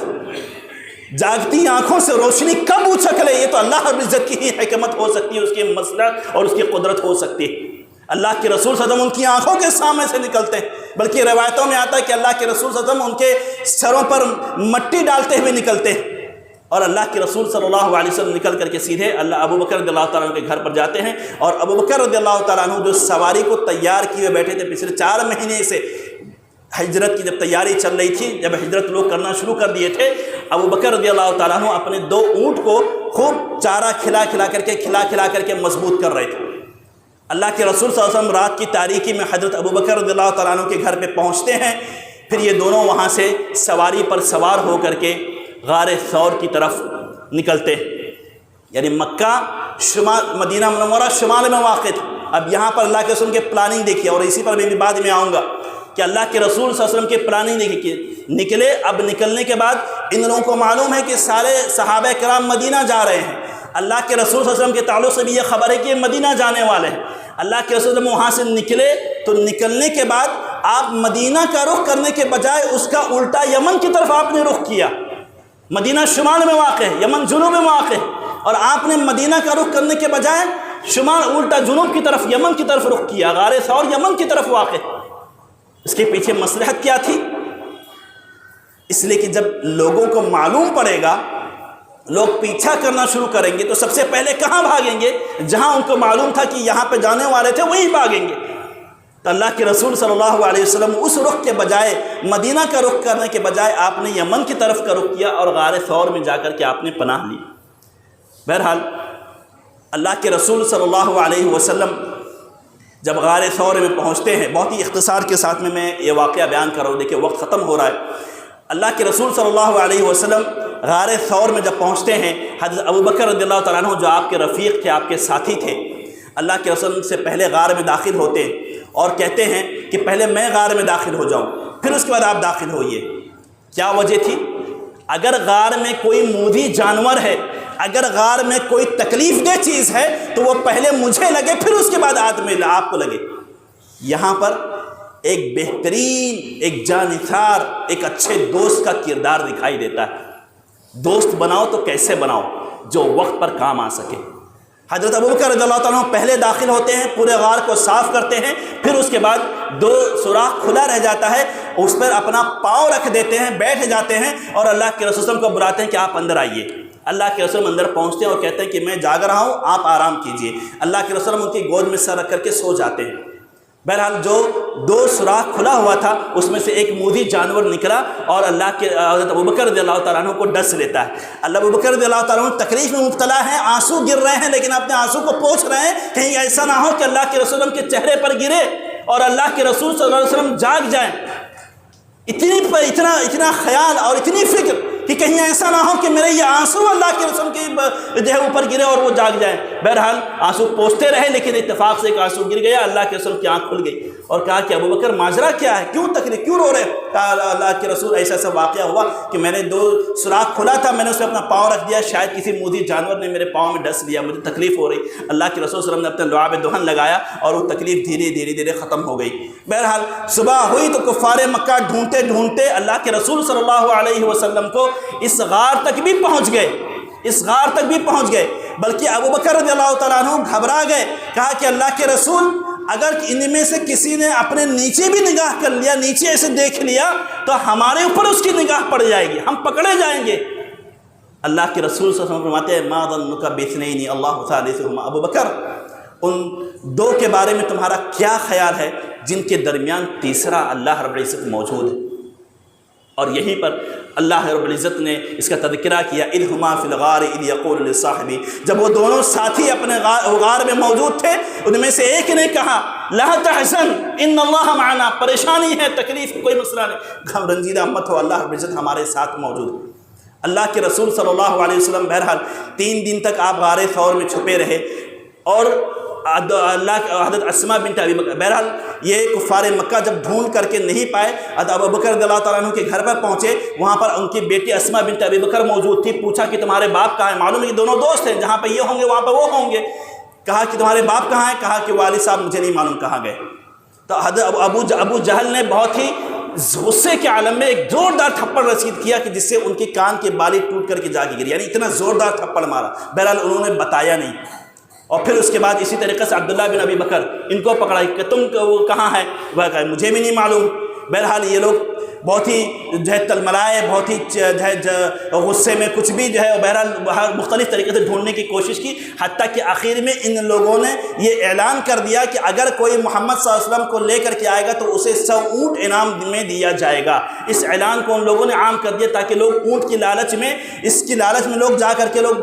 جاگتی آنکھوں سے روشنی کب اچھلے، یہ تو اللہ رب العزت کی ہی حکمت ہو سکتی ہے، اس کی مصلحت اور اس کی قدرت ہو سکتی ہے۔ اللہ کے رسول صلی اللہ علیہ وسلم ان کی آنکھوں کے سامنے سے نکلتے ہیں، بلکہ روایتوں میں آتا ہے کہ اللہ کے رسول صلی اللہ علیہ وسلم ان کے سروں پر مٹی ڈالتے ہوئے نکلتے ہیں، اور اللہ کے رسول صلی اللہ علیہ وسلم نکل کر کے سیدھے ابو بکر رضی اللہ تعالیٰ عنہ کے گھر پر جاتے ہیں، اور ابو بکر رضی اللہ تعالیٰ عنہ جو سواری کو تیار کیے بیٹھے تھے پچھلے 4 مہینے سے، ہجرت کی جب تیاری چل رہی تھی، جب ہجرت لوگ کرنا شروع کر دیے تھے، ابو بکر رضی اللہ تعالیٰ عنہ اپنے 2 اونٹ کو خوب چارہ کھلا کھلا کر کے مضبوط کر رہے تھے۔ اللہ کے رسول صلی اللہ علیہ وسلم رات کی تاریکی میں حضرت ابو بکر رضی اللہ تعالیٰ عنہ کے گھر پہ پہنچتے ہیں، پھر یہ دونوں وہاں سے سواری پر سوار ہو کر کے غار ثور کی طرف نکلتے ہیں، یعنی مکہ مدینہ منورہ شمال میں واقع تھا۔ اب یہاں پر اللہ کے رسول کے پلاننگ دیکھیے، اور اسی پر میں بھی بعد میں آؤں گا کہ اللہ کے رسول صلی اللہ علیہ وسلم کے پلاننگ دیکھیے کہ نکلے۔ اب نکلنے کے بعد ان لوگوں کو معلوم ہے کہ سارے صحابہ کرام مدینہ جا رہے ہیں، اللہ کے رسول صلی اللہ علیہ وسلم کے تعلق سے بھی یہ خبر ہے کہ یہ مدینہ جانے والے ہیں۔ اللہ کے رسول صلی اللہ علیہ وسلم وہاں سے نکلے تو نکلنے کے بعد آپ مدینہ کا رخ کرنے کے بجائے اس کا الٹا یمن کی طرف آپ نے رخ کیا۔ مدینہ شمال میں واقع ہے، یمن جنوب میں واقع ہے، اور آپ نے مدینہ کا رخ کرنے کے بجائے شمال الٹا جنوب کی طرف، یمن کی طرف رخ کیا۔ غار ثور یمن کی طرف واقع ہے۔ اس کے پیچھے مصلحت کیا تھی؟ اس لیے کہ جب لوگوں کو معلوم پڑے گا، لوگ پیچھا کرنا شروع کریں گے، تو سب سے پہلے کہاں بھاگیں گے؟ جہاں ان کو معلوم تھا کہ یہاں پہ جانے والے تھے وہیں بھاگیں گے۔ تو اللہ کے رسول صلی اللہ علیہ وسلم اس رخ کے بجائے، مدینہ کا رخ کرنے کے بجائے آپ نے یمن کی طرف کا رخ کیا اور غار ثور میں جا کر کے آپ نے پناہ لی۔ بہرحال اللہ کے رسول صلی اللہ علیہ وسلم جب غار ثور میں پہنچتے ہیں، بہت ہی اختصار کے ساتھ میں یہ واقعہ بیان کر رہا ہوں، دیکھیں وقت ختم ہو رہا ہے۔ اللہ کے رسول صلی اللہ علیہ وسلم غار ثور میں جب پہنچتے ہیں، حضرت ابوبکر رضی اللہ تعالیٰ عنہ جو آپ کے رفیق تھے، آپ کے ساتھی تھے، اللہ کے رسول سے پہلے غار میں داخل ہوتے ہیں اور کہتے ہیں کہ پہلے میں غار میں داخل ہو جاؤں، پھر اس کے بعد آپ داخل ہوئیے۔ کیا وجہ تھی؟ اگر غار میں کوئی مودی جانور ہے، اگر غار میں کوئی تکلیف دہ چیز ہے تو وہ پہلے مجھے لگے، پھر اس کے بعد آپ کو لگے۔ یہاں پر ایک بہترین، ایک جانثار، ایک اچھے دوست کا کردار دکھائی دیتا ہے۔ دوست بناؤ تو کیسے بناؤ؟ جو وقت پر کام آ سکے۔ حضرت ابوبکر رضی اللہ تعالیٰ عنہ پہلے داخل ہوتے ہیں، پورے غار کو صاف کرتے ہیں، پھر اس کے بعد 2 سوراخ کھلا رہ جاتا ہے، اس پر اپنا پاؤں رکھ دیتے ہیں، بیٹھ جاتے ہیں اور اللہ کے رسول کو بلاتے ہیں کہ آپ اندر آئیے۔ اللہ کے رسول اندر پہنچتے ہیں اور کہتے ہیں کہ میں جاگ رہا ہوں، آپ آرام کیجئے۔ اللہ کے رسول ان کی گود میں سر رکھ کر کے سو جاتے ہیں۔ بہرحال جو 2 سوراخ کھلا ہوا تھا اس میں سے ایک مودی جانور نکلا اور اللہ کے حضرت ابوبکر رضی اللہ تعالیٰ عنہ کو ڈس لیتا ہے۔ اللہ ابوبکر رضی اللہ تعالیٰ عنہ تکلیف میں مبتلا ہیں، آنسو گر رہے ہیں، لیکن اپنے آنسو کو پوچھ رہے ہیں کہیں ایسا نہ ہو کہ اللہ کے رسول کے چہرے پر گرے اور اللہ کے رسول صلی اللہ علیہ وسلم جاگ جائیں۔ اتنا خیال اور اتنی فکر کہ کہیں ایسا نہ ہو کہ میرے یہ آنسو اللہ کے رسول کے جو ہے اوپر گرے اور وہ جاگ جائیں۔ بہرحال آنسو پوچھتے رہے، لیکن اتفاق سے ایک آنسو گر گیا، اللہ کے رسول کی آنکھ کھل گئی اور کہا کہ ابوبکر ماجرا کیا ہے، کیوں تکلیف، کیوں رو رہے؟ کہا اللہ کے رسول ایسا واقعہ ہوا کہ میں نے 2 سوراخ کھلا تھا، میں نے اس میں اپنا پاؤں رکھ دیا، شاید کسی مودی جانور نے میرے پاؤں میں ڈس لیا، مجھے تکلیف ہو رہی۔ اللہ کے رسول صلی اللہ علیہ وسلم نے اپنے لعاب دہن لگایا اور وہ تکلیف دھیرے ختم ہو گئی۔ بہرحال صبح ہوئی تو کفار مکہ ڈھونڈتے ڈھونڈتے اللہ کے رسول صلی اللہ علیہ وسلم کو اس غار تک بھی پہنچ گئے، بلکہ ابوبکر رضی اللہ تعالیٰ عنہ گھبرا گئے، کہا کہ اللہ کے رسول اگر ان میں سے کسی نے اپنے نیچے بھی نگاہ کر لیا، نیچے ایسے دیکھ لیا تو ہمارے اوپر اس کی نگاہ پڑ جائے گی، ہم پکڑے جائیں گے۔ اللہ کے رسول صلی اللہ علیہ وسلم فرماتے ہیں ما ظنک باثنین اللہ ثالثہما، ابوبکر ان 2 کے بارے میں تمہارا کیا خیال ہے جن کے درمیان تیسرا اللہ رب العزت موجود ہے؟ اور یہیں پر اللہ رب العزت نے اس کا تذکرہ کیا، اذ ہما فی الغار اذ یقول لصاحبہ، جب وہ دونوں ساتھی اپنے غار میں موجود تھے، ان میں سے ایک نے کہا لا تحزن ان اللہ معنا، پریشانی ہے، تکلیف، کوئی مسئلہ نہیں، غم رنجیدہ مت ہو، اللہ رب العزت ہمارے ساتھ موجود ہے۔ اللہ کے رسول صلی اللہ علیہ وسلم بہرحال 3 دن تک آپ غار ثور میں چھپے رہے اور حضرت اسماء بنت ابی بکر، بہرحال یہ کفار مکہ جب ڈھونڈ کر کے نہیں پائے، حضرت ابوبکر رضی اللہ تعالیٰ عنہ کے گھر پر پہنچے، وہاں پر ان کی بیٹی اسماء بنت ابی بکر موجود تھی۔ پوچھا کہ تمہارے باپ کہاں ہیں؟ معلوم ہے کہ دونوں دوست ہیں، جہاں پہ یہ ہوں گے وہاں پہ وہ ہوں گے۔ کہا کہ تمہارے باپ کہاں ہیں؟ کہا کہ والد صاحب مجھے نہیں معلوم کہاں گئے۔ تو حضرت ابو جہل نے بہت ہی غصے کے عالم میں ایک زوردار تھپڑ رسید کیا کہ جس سے ان کے کان کے بالی ٹوٹ کر کے جا کے گری، یعنی اتنا زوردار تھپڑ مارا۔ بہرحال انہوں نے بتایا نہیں، اور پھر اس کے بعد اسی طریقے سے عبداللہ بن ابی بکر ان کو پکڑا کہ تم کہاں ہے؟ وہ کہا مجھے بھی نہیں معلوم۔ بہرحال یہ لوگ بہت ہی جو ہے تلملائے، بہت ہی جو ہے غصے میں کچھ بھی جو ہے بہرحال مختلف طریقے سے ڈھونڈنے کی کوشش کی، حتیٰ کہ آخر میں ان لوگوں نے یہ اعلان کر دیا کہ اگر کوئی محمد صلی اللہ علیہ وسلم کو لے کر کے آئے گا تو اسے 100 اونٹ انعام میں دیا جائے گا۔ اس اعلان کو ان لوگوں نے عام کر دیا تاکہ لوگ اونٹ کی لالچ میں، اس کی لالچ میں لوگ جا کر کے لوگ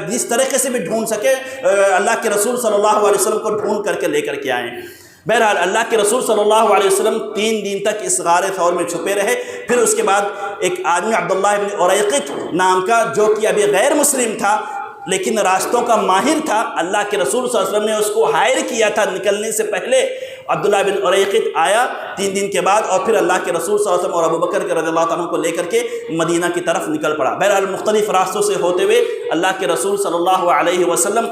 جس طریقے سے بھی ڈھونڈ سکے اللہ کے رسول صلی اللہ علیہ وسلم کو ڈھونڈ کر کے لے کر کے آئیں۔ بہرحال اللہ کے رسول صلی اللہ علیہ وسلم 3 دن تک اس غار ثور میں چھپے رہے۔ پھر اس کے بعد ایک آدمی عبداللہ بن اریقط نام کا، جو کہ ابھی غیر مسلم تھا لیکن راستوں کا ماہر تھا، اللہ کے رسول صلی اللہ علیہ وسلم نے اس کو ہائر کیا تھا نکلنے سے پہلے۔ عبداللہ بن اریقط آیا 3 دن کے بعد، اور پھر اللہ کے رسول صلی اللہ علیہ وسلم اور ابوبکر رضی اللہ عنہ کو لے کر کے مدینہ کی طرف نکل پڑا۔ بہرحال مختلف راستوں سے ہوتے ہوئے اللہ کے رسول صلی اللہ علیہ وسلم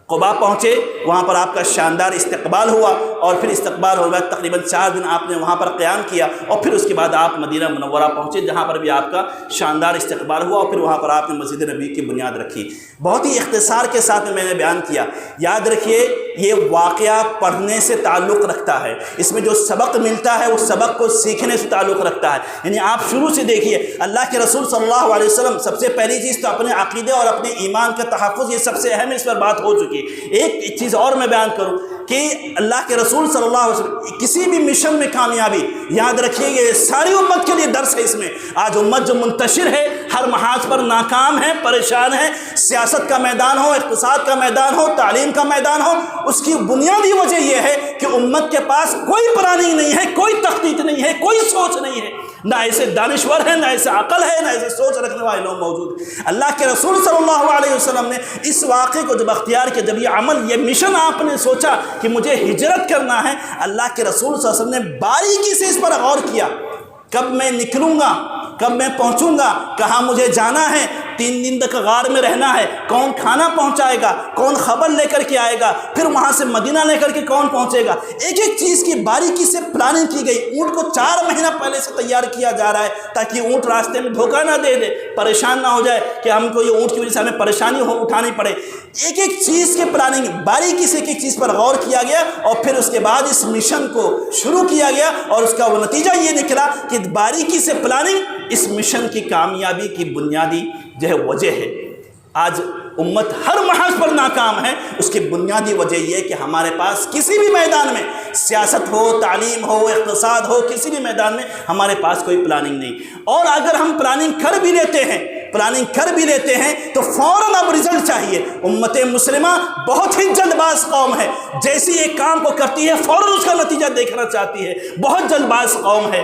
قباء پہنچے، وہاں پر آپ کا شاندار استقبال ہوا، اور پھر استقبال ہونے بعد تقریباً 4 دن آپ نے وہاں پر قیام کیا، اور پھر اس کے بعد آپ مدینہ منورہ پہنچے، جہاں پر بھی آپ کا شاندار استقبال ہوا، اور پھر وہاں پر آپ نے مسجد نبی کی بنیاد رکھی۔ بہت ہی اختصار کے ساتھ میں نے بیان کیا۔ یاد رکھیے یہ واقعہ پڑھنے سے تعلق رکھتا ہے، اس میں جو سبق ملتا ہے اس سبق کو سیکھنے سے تعلق رکھتا ہے۔ یعنی آپ شروع سے دیکھیے، اللہ کے رسول صلی اللہ علیہ وسلم سب سے پہلی چیز تو اپنے عقیدے اور اپنے ایمان کا تحفظ، یہ سب سے اہم، اس پر بات ہو چکی ہے۔ ایک چیز اور میں بیان کروں کہ اللہ کے رسول صلی اللہ علیہ وسلم کسی بھی مشن میں کامیابی، یاد رکھیے یہ ساری امت کے لیے درس ہے۔ اس میں آج امت جو منتشر ہے، ہر محاذ پر ناکام ہے، پریشان ہے، سیاست کا میدان ہو، اقتصاد کا میدان ہو، تعلیم کا میدان ہو، اس کی بنیادی وجہ یہ ہے کہ امت کے پاس کوئی پلاننگ نہیں ہے، کوئی تخطیط نہیں ہے، کوئی سوچ نہیں ہے، نہ ایسے دانشور ہیں، نہ ایسے عقل ہے، نہ ایسے سوچ رکھنے والے لوگ موجود ہیں۔ اللہ کے رسول صلی اللہ علیہ وسلم نے اس واقعے کو جب اختیار کیا، جب یہ عمل، یہ مشن آپ نے سوچا کہ مجھے ہجرت کرنا ہے، اللہ کے رسول صلی اللہ علیہ وسلم نے باریکی سے اس پر غور کیا۔ کب میں نکلوں گا، کب میں پہنچوں گا، کہاں مجھے جانا ہے، 3 دن تک غار میں رہنا ہے، کون کھانا پہنچائے گا، کون خبر لے کر کے آئے گا، پھر وہاں سے مدینہ لے کر کے کون پہنچے گا، ایک ایک چیز کی باریکی سے پلاننگ کی گئی۔ اونٹ کو 4 مہینہ پہلے سے تیار کیا جا رہا ہے تاکہ اونٹ راستے میں دھوکہ نہ دے پریشان نہ ہو جائے کہ ہم کو یہ اونٹ کی وجہ سے ہمیں پریشانی اٹھانی پڑے۔ ایک ایک چیز کے پلاننگ باریکی سے ایک ایک چیز پر غور کیا گیا، اور پھر اس کے بعد اس مشن کو شروع کیا گیا، اور اس کا وہ نتیجہ یہ نکلا کہ باریکی سے پلاننگ اس مشن کی کامیابی کی بنیادی جو ہے وجہ ہے۔ آج امت ہر محاذ پر ناکام ہے، اس کی بنیادی وجہ یہ ہے کہ ہمارے پاس کسی بھی میدان میں، سیاست ہو، تعلیم ہو، اقتصاد ہو، کسی بھی میدان میں ہمارے پاس کوئی پلاننگ نہیں۔ اور اگر ہم پلاننگ کر بھی لیتے ہیں تو فوراً اب رزلٹ چاہیے۔ امت مسلمہ بہت ہی جلد باز قوم ہے، جیسی ایک کام کو کرتی ہے فوراً اس کا نتیجہ دیکھنا چاہتی ہے، بہت جلد باز قوم ہے۔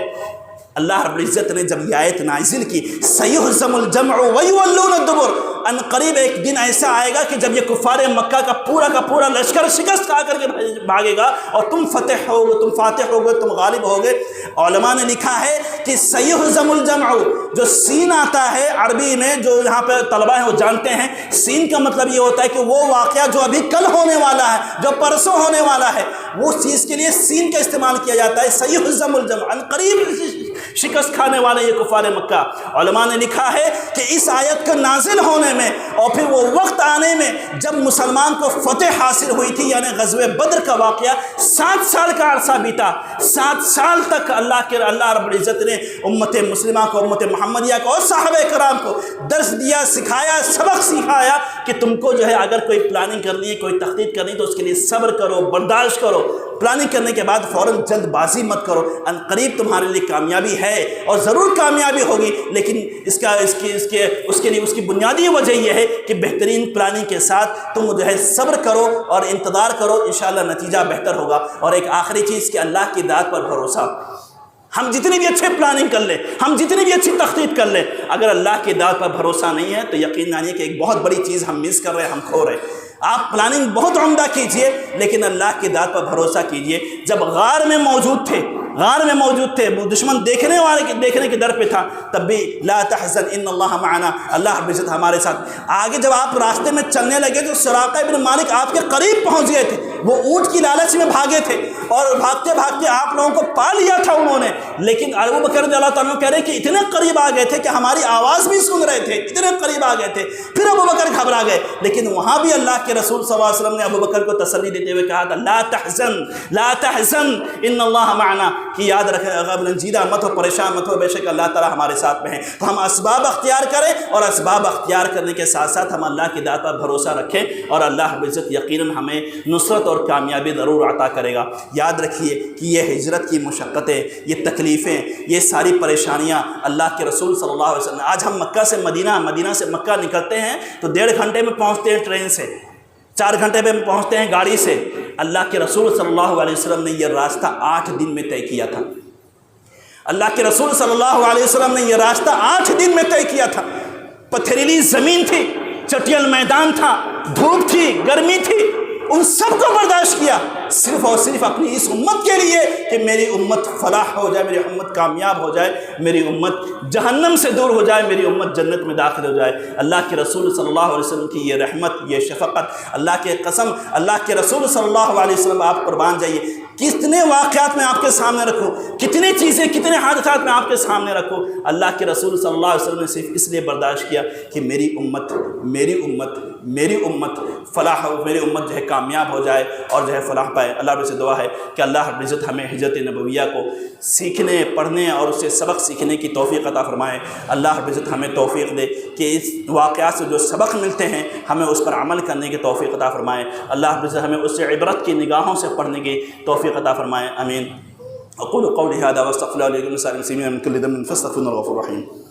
اللہ رب العزت نے جب یہ آیت نازل کی، سَيُهْزَمُ الْجَمْعُ وَيُوَلُّونَ الدُّبُرَ، ان قریب ایک دن ایسا آئے گا کہ جب یہ کفار مکہ کا پورا لشکر شکست کھا کر کے بھاگے گا اور تم فتح ہوگے، تم فاتح ہوگے، تم غالب ہوگے۔ علماء نے لکھا ہے کہ سَيُهْزَمُ الْجَمْعُ، جو سین آتا ہے عربی میں، جو یہاں پہ طلبہ ہیں وہ جانتے ہیں، سین کا مطلب یہ ہوتا ہے کہ وہ واقعہ جو ابھی کل ہونے والا ہے، جو پرسوں ہونے والا ہے، وہ چیز کے لیے سین کا استعمال کیا جاتا ہے۔ سَيُهْزَمُ الْجَمْعُ، ان قریب شکست کھانے والے یہ کفار مکہ۔ علماء نے لکھا ہے کہ اس آیت کا نازل ہونے میں اور پھر وہ وقت آنے میں جب مسلمان کو فتح حاصل ہوئی تھی، یعنی غزوہ بدر کا واقعہ، 7 سال کا عرصہ بیتا۔ 7 سال تک اللہ رب العزت نے امت مسلمہ کو، امت محمدیہ کو اور صحابہ کرام کو درس دیا، سکھایا، سبق سکھایا کہ تم کو جو ہے اگر کوئی پلاننگ کرنی ہے، کوئی تخطیط کرنی ہے تو اس کے لیے صبر کرو، برداشت کرو۔ پلاننگ کرنے کے بعد فوراً جلد بازی مت کرو، ان قریب تمہارے لیے کامیابی ہے اور ضرور کامیابی ہوگی، لیکن اس کی بنیادی وجہ یہ ہے کہ بہترین پلاننگ کے ساتھ تم جو ہے صبر کرو اور انتظار کرو، انشاءاللہ نتیجہ بہتر ہوگا۔ اور ایک آخری چیز کہ اللہ کی ذات پر بھروسہ۔ ہم جتنی بھی اچھے پلاننگ کر لیں، ہم جتنی بھی اچھی تخطیط کر لیں، اگر اللہ کی ذات پر بھروسہ نہیں ہے تو یقین جانیے کہ ایک بہت بڑی چیز ہم مس کر رہے ہیں، ہم کھو رہے ہیں۔ آپ پلاننگ بہت عمدہ کیجئے لیکن اللہ کی ذات پر بھروسہ کیجئے۔ جب غار میں موجود تھے، وہ دشمن دیکھنے کے در پہ تھا، تب بھی لا تحزن ان اللہ معنا، اللہ رب العزت ہمارے ساتھ۔ آگے جب آپ راستے میں چلنے لگے تو سراقہ بن مالک آپ کے قریب پہنچ گئے تھے، وہ اونٹ کی لالچ میں بھاگے تھے اور بھاگتے بھاگتے آپ لوگوں کو پا لیا تھا انہوں نے، لیکن ابو بکر رضی اللہ تعالیٰ کہہ رہے کہ اتنے قریب آ گئے تھے کہ ہماری آواز بھی سن رہے تھے، اتنے قریب آ گئے تھے۔ پھر ابو بکر گھبرا گئے، لیکن وہاں بھی اللہ کے رسول صلی اللہ علیہ وسلم نے ابو بکر کو تسلی دیتے ہوئے کہا تھا لا تحزن ان اللہ معنا، کہ یاد رکھیں غم رنجیدہ مت ہو، پریشان مت ہو، بے شک اللہ تعالیٰ ہمارے ساتھ میں ہیں۔ تو ہم اسباب اختیار کریں اور اسباب اختیار کرنے کے ساتھ ساتھ ہم اللہ کی ذات پر بھروسہ رکھیں اور اللہ رب العزت یقیناً ہمیں نصرت اور کامیابی ضرور عطا کرے گا۔ یاد رکھیے کہ یہ ہجرت کی مشقتیں، یہ تکلیفیں، یہ ساری پریشانیاں اللہ کے رسول صلی اللہ علیہ وسلم، آج ہم مکہ سے مدینہ سے مکہ نکلتے ہیں تو 1.5 گھنٹے میں پہنچتے ہیں ٹرین سے، 4 گھنٹے میں پہنچتے ہیں گاڑی سے۔ اللہ کے رسول صلی اللہ علیہ وسلم نے یہ راستہ 8 دن میں طے کیا تھا۔ اللہ کے رسول صلی اللہ علیہ وسلم نے یہ راستہ 8 دن میں طے کیا تھا۔ پتھریلی زمین تھی، چٹیل میدان تھا، دھوپ تھی، گرمی تھی، ان سب کو برداشت کیا صرف اور صرف اپنی اس امت کے لیے کہ میری امت فلاح ہو جائے، میری امت کامیاب ہو جائے، میری امت جہنم سے دور ہو جائے، میری امت جنت میں داخل ہو جائے۔ اللہ کے رسول صلی اللہ علیہ وسلم کی یہ رحمت، یہ شفقت، اللہ کے قسم، اللہ کے رسول صلی اللہ علیہ وسلم آپ قربان جائیے، کتنے واقعات میں آپ کے سامنے رکھوں، کتنی چیزیں، کتنے حادثات میں آپ کے سامنے رکھوں، اللہ کے رسول صلی اللہ علیہ وسلم نے صرف اس لیے برداشت کیا کہ میری امت فلاح، میری امت جو ہے کامیاب ہو جائے اور جو ہے فلاح پائے۔ اللہ رب سے دعا ہے کہ اللہ رب العزت ہمیں ہجرت نبویہ کو سیکھنے، پڑھنے اور اس سے سبق سیکھنے کی توفیق عطا فرمائے۔ اللہ رب العزت ہمیں توفیق دے کہ اس واقعات سے جو سبق ملتے ہیں ہمیں اس پر عمل کرنے کی توفیق عطا فرمائے۔ اللہ رب العزت ہمیں اس سے عبرت کی نگاہوں سے پڑھنے کی توفیق عطا فرمائے، آمین۔ اقول قولی ھذا واستغفر اللہ لي ولسائر المسلمین من كل ذنب فاستغفروه انه غفور رحیم۔